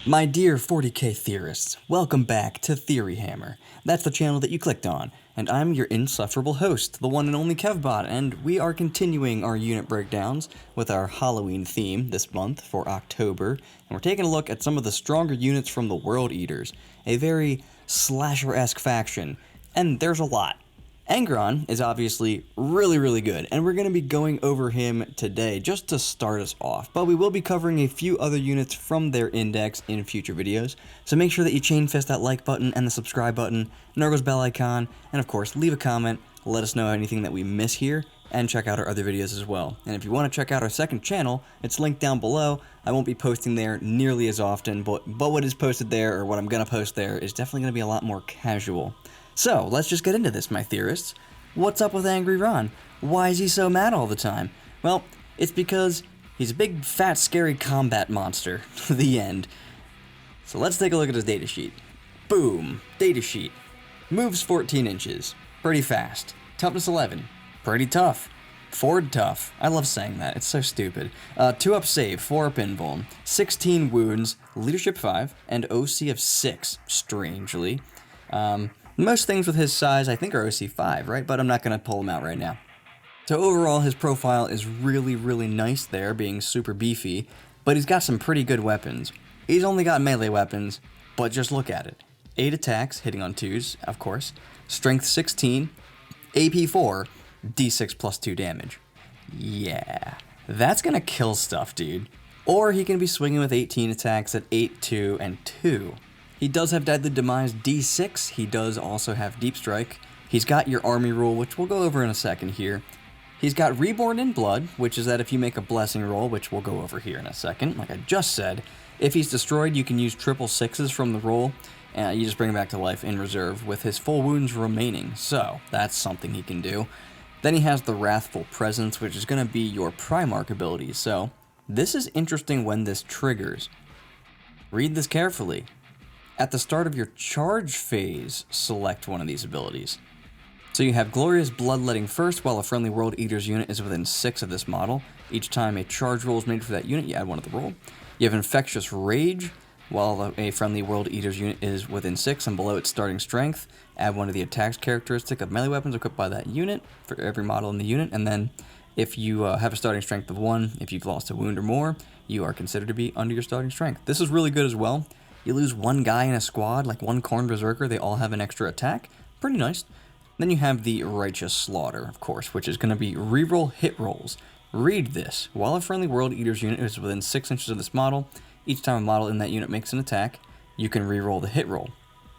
My dear 40k theorists, welcome back to Theory Hammer. That's the channel that you clicked on, and I'm your insufferable host, the one and only Kevbot, and we are continuing our unit breakdowns with our Halloween theme this month for October, and we're taking a look at some of the stronger units from the World Eaters, a very slasher-esque faction, and there's a lot. Angron is obviously really good, and we're going to be going over him today just to start us off, but we will be covering a few other units from their index in future videos, so make sure that you chain fist that like button and the subscribe button, Nurgle's bell icon, and of course leave a comment, let us know anything that we miss here, and check out our other videos as well. And if you want to check out our second channel, it's linked down below. I won't be posting there nearly as often, but what is posted there, or what I'm going to post there, is definitely going to be a lot more casual. So, let's just get into this, my theorists. What's up with Angry Ron? Why is he so mad all the time? Well, it's because he's a big, fat, scary combat monster. The end. So let's take a look at his datasheet. Boom. Datasheet. Moves 14 inches. Pretty fast. Toughness 11. Pretty tough. Ford tough. I love saying that. It's so stupid. 2 up save, 4 up invuln, 16 wounds, leadership 5, and OC of 6, strangely. Most things with his size, I think, are OC 5, right? But I'm not going to pull him out right now. So overall, his profile is really nice there, being super beefy, but he's got some pretty good weapons. He's only got melee weapons, but just look at it. 8 attacks, hitting on 2s, of course, strength 16, AP 4, D6 plus 2 damage. Yeah, that's going to kill stuff, dude. Or he can be swinging with 18 attacks at 8, 2, and 2. He does have Deadly Demise D6, he does also have Deep Strike, he's got your Army Rule, which we'll go over in a second here. He's got Reborn in Blood, which is that if you make a Blessing roll, which we'll go over here in a second, like I just said, if he's destroyed, you can use triple 6s from the roll, and you just bring him back to life in reserve with his full wounds remaining, so that's something he can do. Then he has the Wrathful Presence, which is going to be your Primarch ability, so this is interesting when this triggers. Read this carefully. At the start of your charge phase, select one of these abilities. So you have Glorious Bloodletting first, while a friendly World Eaters unit is within 6 of this model. Each time a charge roll is made for that unit, you add one to the roll. You have Infectious Rage, while a friendly World Eaters unit is within 6 and below its starting strength. Add one to the attacks characteristic of melee weapons equipped by that unit for every model in the unit, and then if you have a starting strength of 1, if you've lost a wound or more, you are considered to be under your starting strength. This is really good as well. You lose one guy in a squad, like one Khorne Berserker, they all have an extra attack. Pretty nice. Then you have the Righteous Slaughter, of course, which is going to be reroll hit rolls. Read this. While a friendly World Eaters unit is within 6 inches of this model, each time a model in that unit makes an attack, you can reroll the hit roll.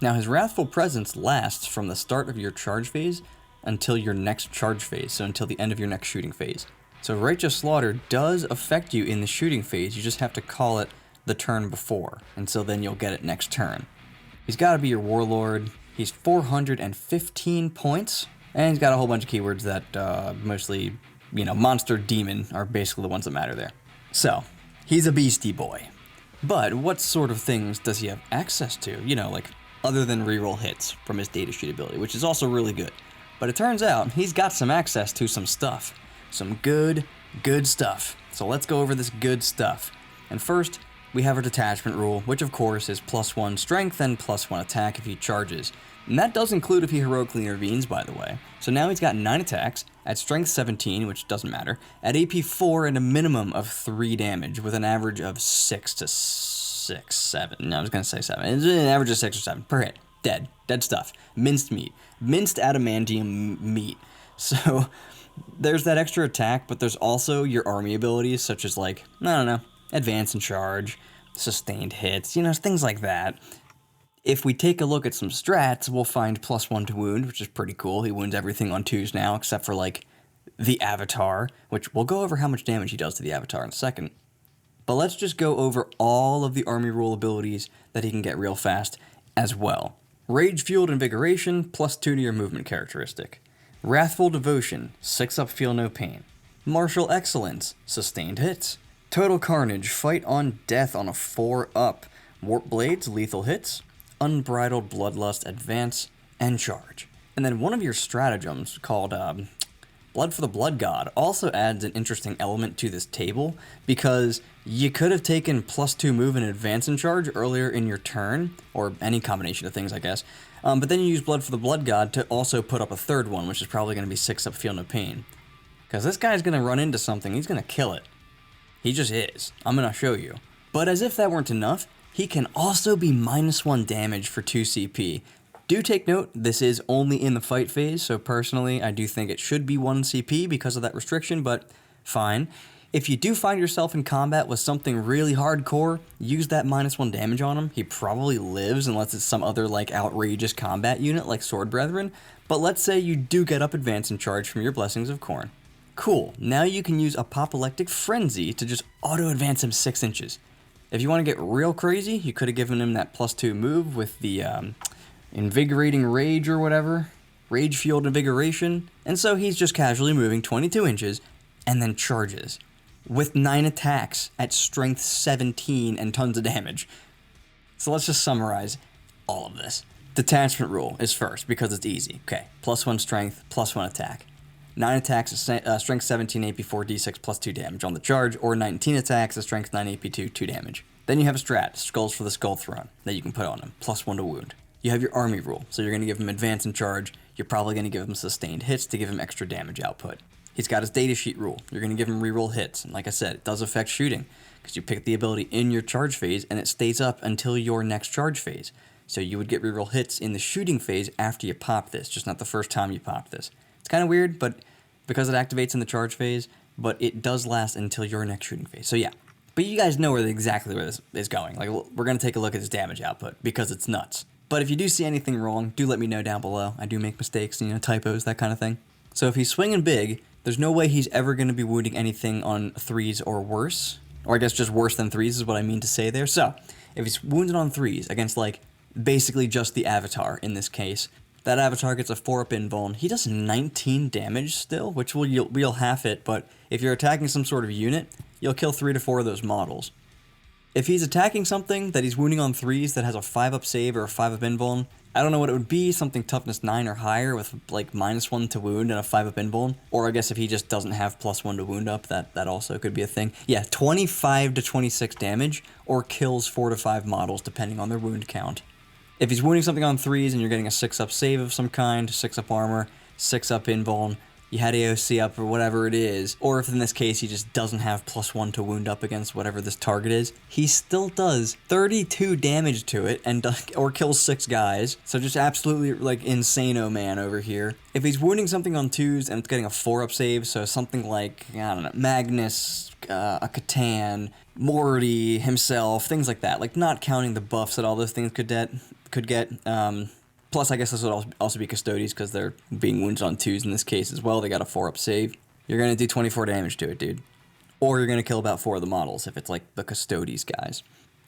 Now, his Wrathful Presence lasts from the start of your charge phase until your next charge phase, so until the end of your next shooting phase. So Righteous Slaughter does affect you in the shooting phase, you just have to call it the turn before, and so then you'll get it next turn. He's got to be your Warlord. He's 415 points, and he's got a whole bunch of keywords that mostly, monster, demon are basically the ones that matter there. So, he's a beastie boy. But what sort of things does he have access to? Like other than reroll hits from his datasheet ability, which is also really good. But it turns out he's got some access to some stuff. Some good stuff. So let's go over this good stuff. And first, we have our detachment rule, which of course is +1 strength and +1 attack if he charges. And that does include if he heroically intervenes, by the way. So now he's got 9 attacks, at strength 17, which doesn't matter, at AP 4 and a minimum of 3 damage, with an average of 6 to 6, 7. No, I was going to say 7. It's an average of 6 or 7 per hit. Dead stuff. Minced meat. Minced adamantium meat. So there's that extra attack, but there's also your army abilities, such as advance and charge, sustained hits, things like that. If we take a look at some strats, we'll find +1 to wound, which is pretty cool. He wounds everything on 2s now, except for, the Avatar, which we'll go over how much damage he does to the Avatar in a second. But let's just go over all of the Army Rule abilities that he can get real fast as well. Rage-Fueled Invigoration, +2 to your movement characteristic. Wrathful Devotion, 6 up, feel no pain. Martial Excellence, sustained hits. Total Carnage, fight on death on a 4 up. Warp Blades, lethal hits. Unbridled Bloodlust, advance, and charge. And then one of your stratagems called Blood for the Blood God also adds an interesting element to this table, because you could have taken +2 move and advance and charge earlier in your turn, or any combination of things, I guess, but then you use Blood for the Blood God to also put up a third one, which is probably going to be 6 up Feel No Pain. Because this guy's going to run into something, he's going to kill it. He just is. I'm going to show you. But as if that weren't enough, he can also be -1 damage for 2 CP. Do take note, this is only in the fight phase, so personally I do think it should be 1 CP because of that restriction, but fine. If you do find yourself in combat with something really hardcore, use that -1 damage on him. He probably lives unless it's some other like outrageous combat unit like Sword Brethren, but let's say you do get up advance and charge from your Blessings of Khorne. Cool, now you can use Apoplectic Frenzy to just auto-advance him 6 inches. If you want to get real crazy, you could have given him that +2 move with the Invigorating Rage or whatever, Rage Fueled Invigoration, and so he's just casually moving 22 inches and then charges with 9 attacks at strength 17 and tons of damage. So let's just summarize all of this. Detachment rule is first because it's easy. Okay, +1 strength, +1 attack. 9 attacks, strength 17 AP4 D6 +2 damage on the charge, or 19 attacks, strength 9 AP2, 2 damage. Then you have a strat, Skulls for the Skull Throne, that you can put on him, +1 to wound. You have your army rule, so you're going to give him advance and charge, you're probably going to give him sustained hits to give him extra damage output. He's got his datasheet rule, you're going to give him reroll hits, and like I said, it does affect shooting, because you pick the ability in your charge phase, and it stays up until your next charge phase. So you would get reroll hits in the shooting phase after you pop this, just not the first time you pop this. It's kind of weird, but because it activates in the charge phase, but it does last until your next shooting phase. So yeah, but you guys know exactly where this is going. Like, we're going to take a look at his damage output, because it's nuts. But if you do see anything wrong, do let me know down below. I do make mistakes, typos, that kind of thing. So if he's swinging big, there's no way he's ever going to be wounding anything on 3s or worse. Or I guess just worse than 3s is what I mean to say there. So, if he's wounded on 3s against, like, basically just the Avatar in this case, that Avatar gets a 4-up invuln. He does 19 damage still, which you'll half it, but if you're attacking some sort of unit, you'll kill 3 to 4 of those models. If he's attacking something that he's wounding on 3s that has a 5-up save or a 5-up invuln, I don't know what it would be, something toughness 9 or higher with like -1 to wound and a 5-up invuln. Or I guess if he just doesn't have +1 to wound up, that also could be a thing. Yeah, 25 to 26 damage, or kills 4 to 5 models depending on their wound count. If he's wounding something on 3s and you're getting a 6-up save of some kind, 6-up armor, 6-up invuln, you had AOC up or whatever it is, or if in this case he just doesn't have +1 to wound up against whatever this target is, he still does 32 damage to it and or kills 6 guys. So just absolutely like insano man over here. If he's wounding something on 2s and it's getting a 4-up save, so something like, I don't know, Magnus, a Catan, Morty himself, things like that, like not counting the buffs that all those things could get. Plus, I guess this would also be Custodies because they're being wounded on 2s in this case as well. They got a 4-up save. You're going to do 24 damage to it, dude. Or you're going to kill about 4 of the models if it's like the Custodies guys.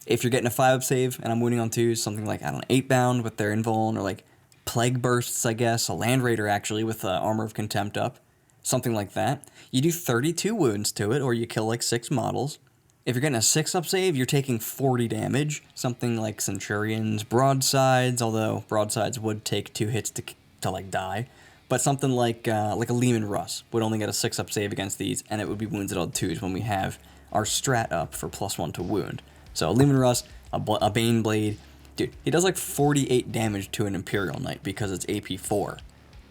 If you're getting a 5-up save and I'm wounding on 2s, something like, I don't know, 8-bound with their invuln, or like Plague Bursts, I guess, a Land Raider actually with Armor of Contempt up, something like that. You do 32 wounds to it, or you kill like 6 models. If you're getting a 6-up save, you're taking 40 damage. Something like Centurions, Broadsides, although Broadsides would take 2 hits to like die. But something like a Leman Russ would only get a 6-up save against these, and it would be wounded on 2s when we have our strat up for +1 to wound. So a Leman Russ, a Bane Blade, dude, he does like 48 damage to an Imperial Knight because it's AP4.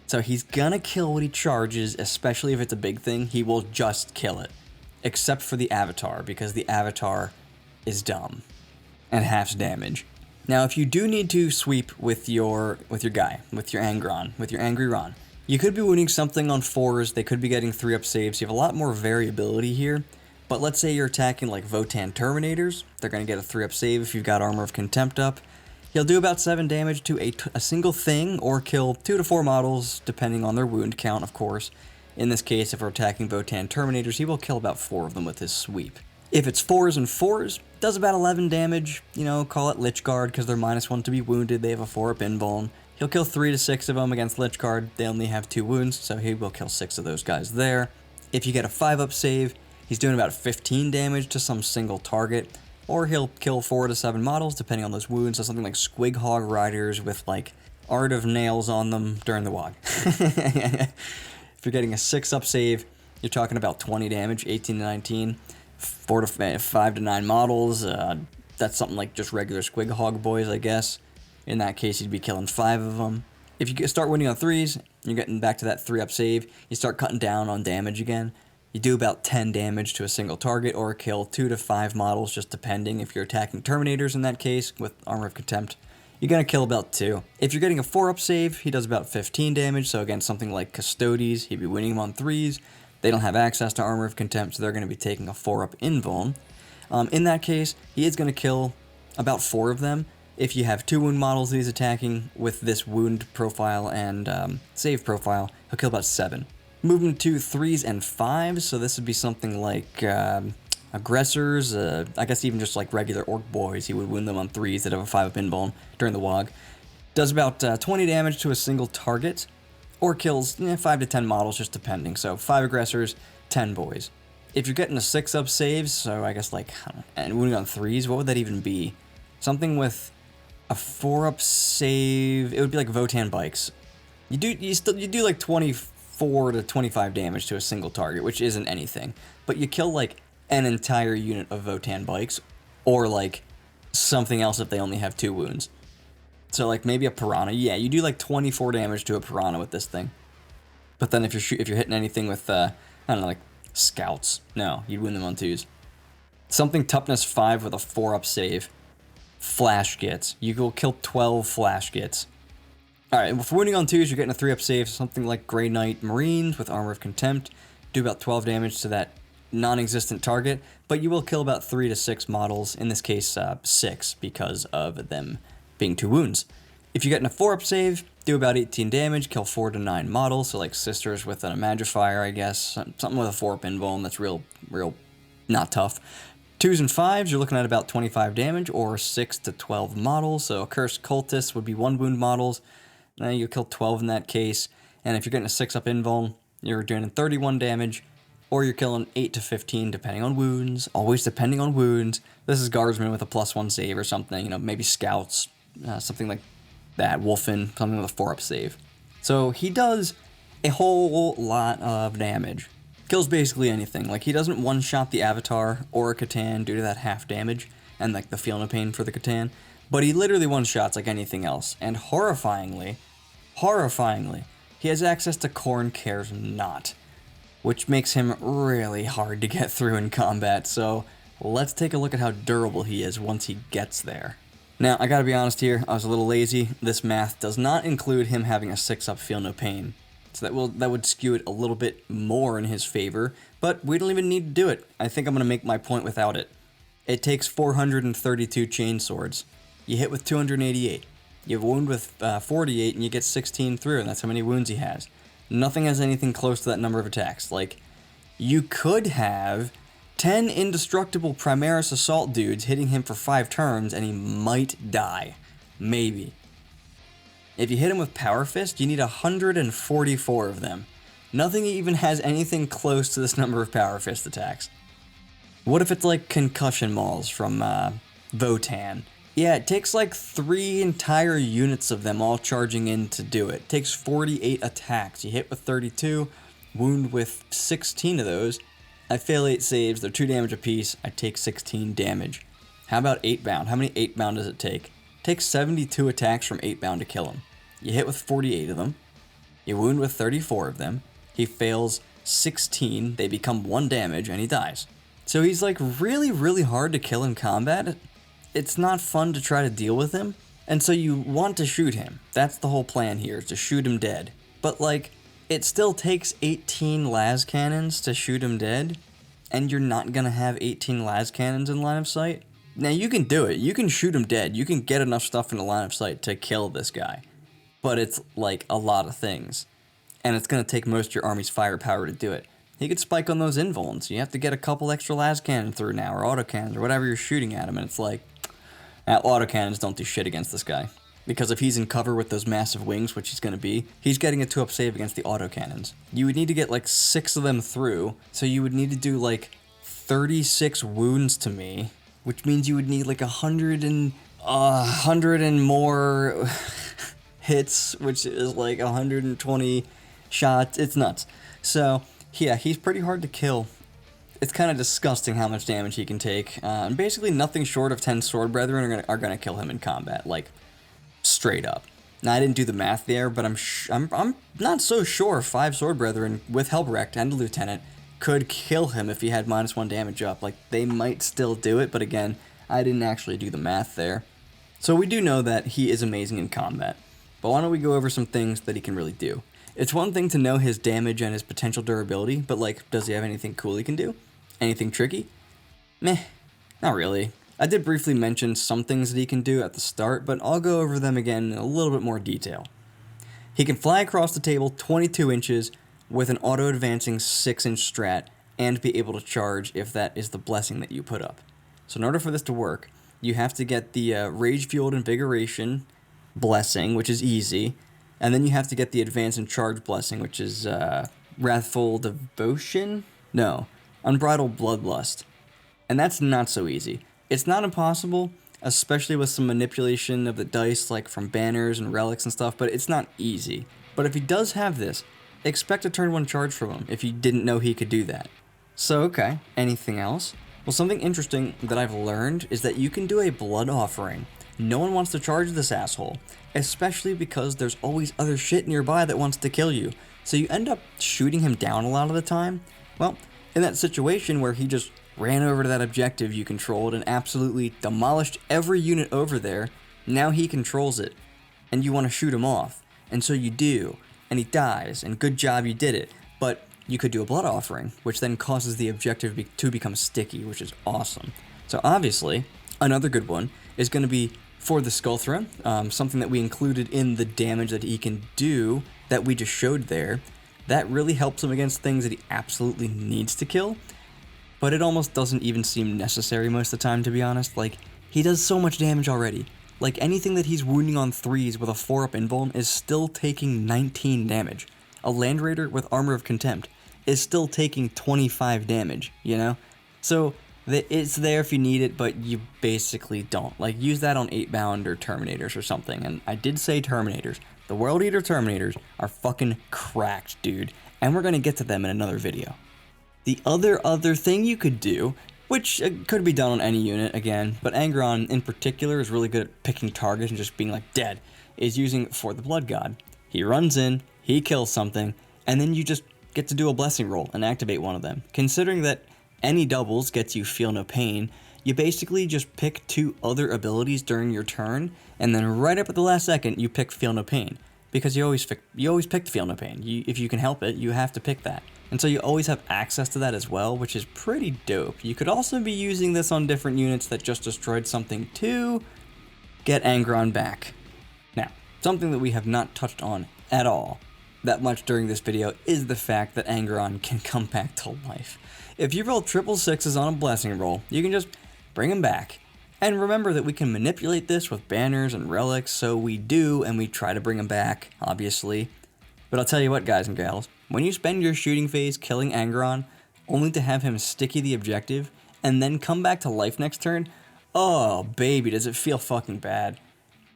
So he's gonna kill what he charges, especially if it's a big thing. He will just kill it. Except for the Avatar, because the Avatar is dumb and halves damage. Now, if you do need to sweep with your guy, with your Angron, with your Angry Ron, you could be wounding something on 4s, they could be getting 3-up saves, you have a lot more variability here, but let's say you're attacking like Votan Terminators, they're going to get a 3-up save if you've got Armor of Contempt up. He'll do about 7 damage to a single thing, or kill 2 to 4 models, depending on their wound count, of course. In this case, if we're attacking Votan Terminators, he will kill about 4 of them with his sweep. If it's 4s and 4s, does about 11 damage, call it Lich Guard, because they're -1 to be wounded, they have a 4-up invuln. He'll kill 3 to 6 of them against Lich Guard, they only have 2 wounds, so he will kill 6 of those guys there. If you get a 5-up save, he's doing about 15 damage to some single target, or he'll kill 4 to 7 models, depending on those wounds, so something like Squighog Riders with, like, Art of Nails on them during the WOG. If you're getting a 6-up save, you're talking about 20 damage, 18 to 19, 5 to 9 models. That's something like just regular Squig Hog boys, I guess. In that case, you'd be killing 5 of them. If you start winning on 3s, you're getting back to that 3-up save, you start cutting down on damage again. You do about 10 damage to a single target, or kill 2 to 5 models, just depending. If you're attacking Terminators in that case, with Armor of Contempt, you're going to kill about 2. If you're getting a 4-up save, he does about 15 damage, so again, something like Custodes, he'd be winning them on 3s. They don't have access to Armor of Contempt, so they're going to be taking a 4-up invuln. In that case, he is going to kill about 4 of them. If you have 2 wound models that he's attacking with this wound profile and save profile, he'll kill about 7. Moving to 3s and 5s, so this would be something like aggressors, I guess even just like regular orc boys, he would wound them on 3s that have a 5-up invuln during the WOG. Does about 20 damage to a single target, or kills 5 to 10 models, just depending. So 5 aggressors, 10 boys. If you're getting a 6-up save, so I guess like, and wounding on 3s, what would that even be? Something with a 4-up save, it would be like Votan bikes. You do like 24 to 25 damage to a single target, which isn't anything. But you kill like an entire unit of Votan bikes, or like something else if they only have 2 wounds. So like maybe a piranha. Yeah, you do like 24 damage to a piranha with this thing. But then if you're hitting anything with I don't know, like scouts, no, you'd win them on 2s. Something toughness 5 with a 4-up save. Flash gets. You will kill 12 flash gets. Alright, if wounding on 2s, you're getting a 3-up save. Something like Grey Knight Marines with Armor of Contempt. Do about 12 damage to that non-existent target, but you will kill about 3 to 6 models. In this case, 6, because of them being 2 wounds. If you're getting a 4-up save, do about 18 damage, kill 4 to 9 models, so like Sisters with an Imagifier, I guess. Something with a 4-up invuln that's real not tough. 2s and 5s, you're looking at about 25 damage, or 6 to 12 models. So Accursed Cultists would be 1 wound models. Now you kill 12 in that case. And if you're getting a 6-up invuln, you're doing 31 damage, or you're killing 8 to 15 depending on wounds. Always depending on wounds. This is Guardsmen with a +1 save or something. Maybe Scouts, something like that. Wolfen, something with a 4-up save. So he does a whole lot of damage. Kills basically anything. Like, he doesn't one-shot the Avatar or a Catan due to that half damage and like the Feel No Pain for the Catan, but he literally one-shots like anything else. And horrifyingly, he has access to Khorne Cares Not, which makes him really hard to get through in combat. So let's take a look at how durable he is once he gets there. Now, I gotta be honest here, I was a little lazy. This math does not include him having a 6-up Feel No Pain. So that would skew it a little bit more in his favor, but we don't even need to do it. I think I'm going to make my point without it. It takes 432 chain swords. You hit with 288. You wound with 48, and you get 16 through, and that's how many wounds he has. Nothing has anything close to that number of attacks. Like, you could have 10 indestructible Primaris Assault dudes hitting him for 5 turns, and he might die. Maybe. If you hit him with Power Fist, you need 144 of them. Nothing even has anything close to this number of Power Fist attacks. What if it's like Concussion Mauls from Votan? Yeah, it takes like 3 entire units of them all charging in to do it. It takes 48 attacks. You hit with 32, wound with 16 of those. I fail 8 saves, they're 2 damage apiece, I take 16 damage. How about 8-bound? How many 8-bound does it take? It takes 72 attacks from 8-bound to kill him. You hit with 48 of them. You wound with 34 of them. He fails 16, they become 1 damage, and he dies. So he's like really hard to kill in combat. It's not fun to try to deal with him, and so you want to shoot him. That's the whole plan here, is to shoot him dead. But like, it still takes 18 las cannons to shoot him dead, and you're not gonna have 18 las cannons in line of sight. Now you can do it, you can shoot him dead, you can get enough stuff in the line of sight to kill this guy. But it's like a lot of things, and it's gonna take most of your army's firepower to do it. He could spike on those invulns, you have to get a couple extra las cannons through now, or autocannons, or whatever you're shooting at him, and it's like, autocannons don't do shit against this guy. Because if he's in cover with those massive wings, which he's going to be, he's getting a 2-up save against the autocannons. You would need to get like 6 of them through, so you would need to do like 36 wounds to me, which means you would need like 100 and more hits, which is like 120 shots. It's nuts. So, yeah, he's pretty hard to kill. It's kind of disgusting how much damage he can take. And basically nothing short of 10 Sword Brethren are gonna kill him in combat, like, straight up. Now, I didn't do the math there, but I'm not so sure 5 Sword Brethren with Helbrecht and a Lieutenant could kill him if he had -1 damage up. Like, they might still do it, but again, I didn't actually do the math there. So we do know that he is amazing in combat. But why don't we go over some things that he can really do? It's one thing to know his damage and his potential durability, but like, does he have anything cool he can do? Anything tricky? Meh, not really. I did briefly mention some things that he can do at the start, but I'll go over them again in a little bit more detail. He can fly across the table 22 inches with an auto-advancing 6-inch strat and be able to charge if that is the blessing that you put up. So in order for this to work, you have to get the Rage-Fueled Invigoration blessing, which is easy, and then you have to get the Advance and Charge blessing, which is Wrathful Devotion? No, Unbridled Bloodlust. And that's not so easy. It's not impossible, especially with some manipulation of the dice, like from banners and relics and stuff, but it's not easy. But if he does have this, expect a turn 1 charge from him if you didn't know he could do that. So, okay, anything else? Well, something interesting that I've learned is that you can do a blood offering. No one wants to charge this asshole, especially because there's always other shit nearby that wants to kill you. So you end up shooting him down a lot of the time. Well, in that situation where he just ran over to that objective you controlled and absolutely demolished every unit over there, now he controls it, and you want to shoot him off. And so you do, and he dies, and good job you did it. But you could do a blood offering, which then causes the objective to become sticky, which is awesome. So obviously, another good one is going to be for the Skull Throne, something that we included in the damage that he can do that we just showed there. That really helps him against things that he absolutely needs to kill, but it almost doesn't even seem necessary most of the time, to be honest. Like, he does so much damage already. Like, anything that he's wounding on 3s with a 4-up invuln is still taking 19 damage. A Land Raider with Armor of Contempt is still taking 25 damage, you know? So, it's there if you need it, but you basically don't. Like, use that on 8-bound or Terminators or something, and I did say Terminators. The World Eater Terminators are fucking cracked, dude, and we're gonna get to them in another video. The other thing you could do, which could be done on any unit again, but Angron in particular is really good at picking targets and just being like dead, is using For the Blood God. He runs in, he kills something, and then you just get to do a blessing roll and activate one of them. Considering that any doubles gets you Feel No Pain, you basically just pick 2 other abilities during your turn, and then right up at the last second you pick Feel No Pain, because you always pick Feel No Pain. If you can help it, you have to pick that. And so you always have access to that as well, which is pretty dope. You could also be using this on different units that just destroyed something to get Angron back. Now, something that we have not touched on at all that much during this video is the fact that Angron can come back to life. If you roll 666s on a blessing roll, you can just bring him back. And remember that we can manipulate this with banners and relics, so we do, and we try to bring him back, obviously. But I'll tell you what, guys and gals, when you spend your shooting phase killing Angron, only to have him sticky the objective, and then come back to life next turn, oh baby, does it feel fucking bad.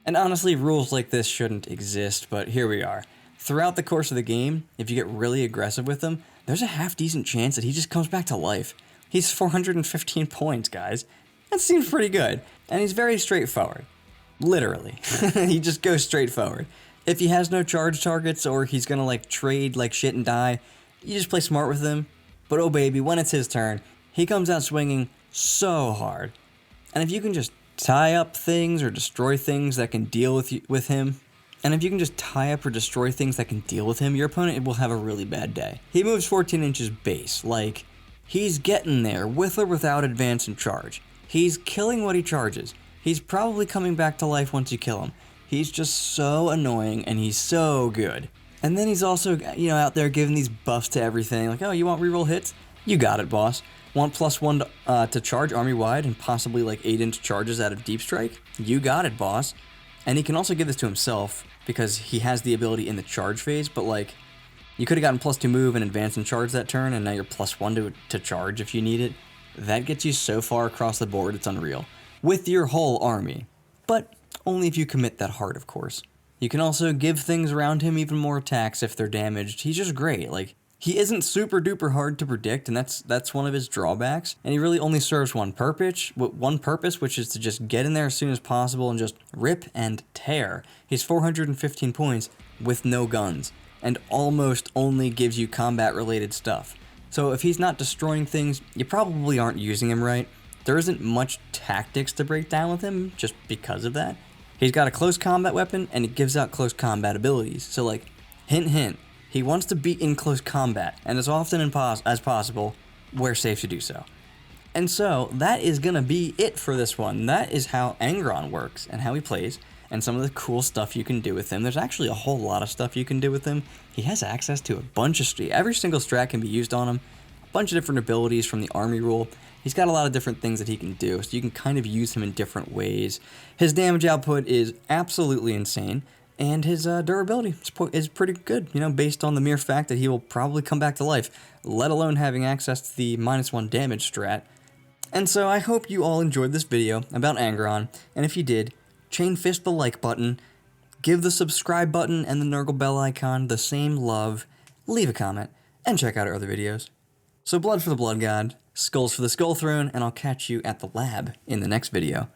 And honestly, rules like this shouldn't exist, but here we are. Throughout the course of the game, if you get really aggressive with him, there's a half-decent chance that he just comes back to life. He's 415 points, guys. That seems pretty good, and he's very straightforward. Literally. He just goes straight forward. If he has no charge targets, or he's gonna like trade like shit and die, you just play smart with him. But oh baby, when it's his turn, he comes out swinging so hard. And if you can just tie up things or destroy things that can deal with him, your opponent will have a really bad day. He moves 14 inches base, like, he's getting there with or without advance and charge. He's killing what he charges. He's probably coming back to life once you kill him. He's just so annoying, and he's so good. And then he's also, out there giving these buffs to everything. Like, oh, you want reroll hits? You got it, boss. Want +1 to charge army-wide and possibly like 8-inch charges out of Deep Strike? You got it, boss. And he can also give this to himself because he has the ability in the charge phase, but like, you could have gotten +2 move and advance and charge that turn, and now you're +1 to charge if you need it. That gets you so far across the board, it's unreal. With your whole army. But only if you commit that hard, of course. You can also give things around him even more attacks if they're damaged. He's just great. Like, He isn't super duper hard to predict, and that's one of his drawbacks. And he really only serves one purpose, which is to just get in there as soon as possible and just rip and tear. He's 415 points with no guns, and almost only gives you combat-related stuff. So if he's not destroying things, you probably aren't using him right. There isn't much tactics to break down with him just because of that. He's got a close combat weapon, and he gives out close combat abilities. So like, hint hint, he wants to be in close combat, and as often as possible, where safe to do so. And so, that is gonna be it for this one. That is how Angron works, and how he plays, and some of the cool stuff you can do with him. There's actually a whole lot of stuff you can do with him. He has access to a bunch of every single strat can be used on him, a bunch of different abilities from the army rule. He's got a lot of different things that he can do, so you can kind of use him in different ways. His damage output is absolutely insane, and his durability is pretty good, you know, based on the mere fact that he will probably come back to life, let alone having access to the -1 damage strat. And so I hope you all enjoyed this video about Angron, and if you did, chain fist the like button, give the subscribe button and the Nurgle bell icon the same love, leave a comment, and check out our other videos. So blood for the Blood God, skulls for the Skull Throne, and I'll catch you at the lab in the next video.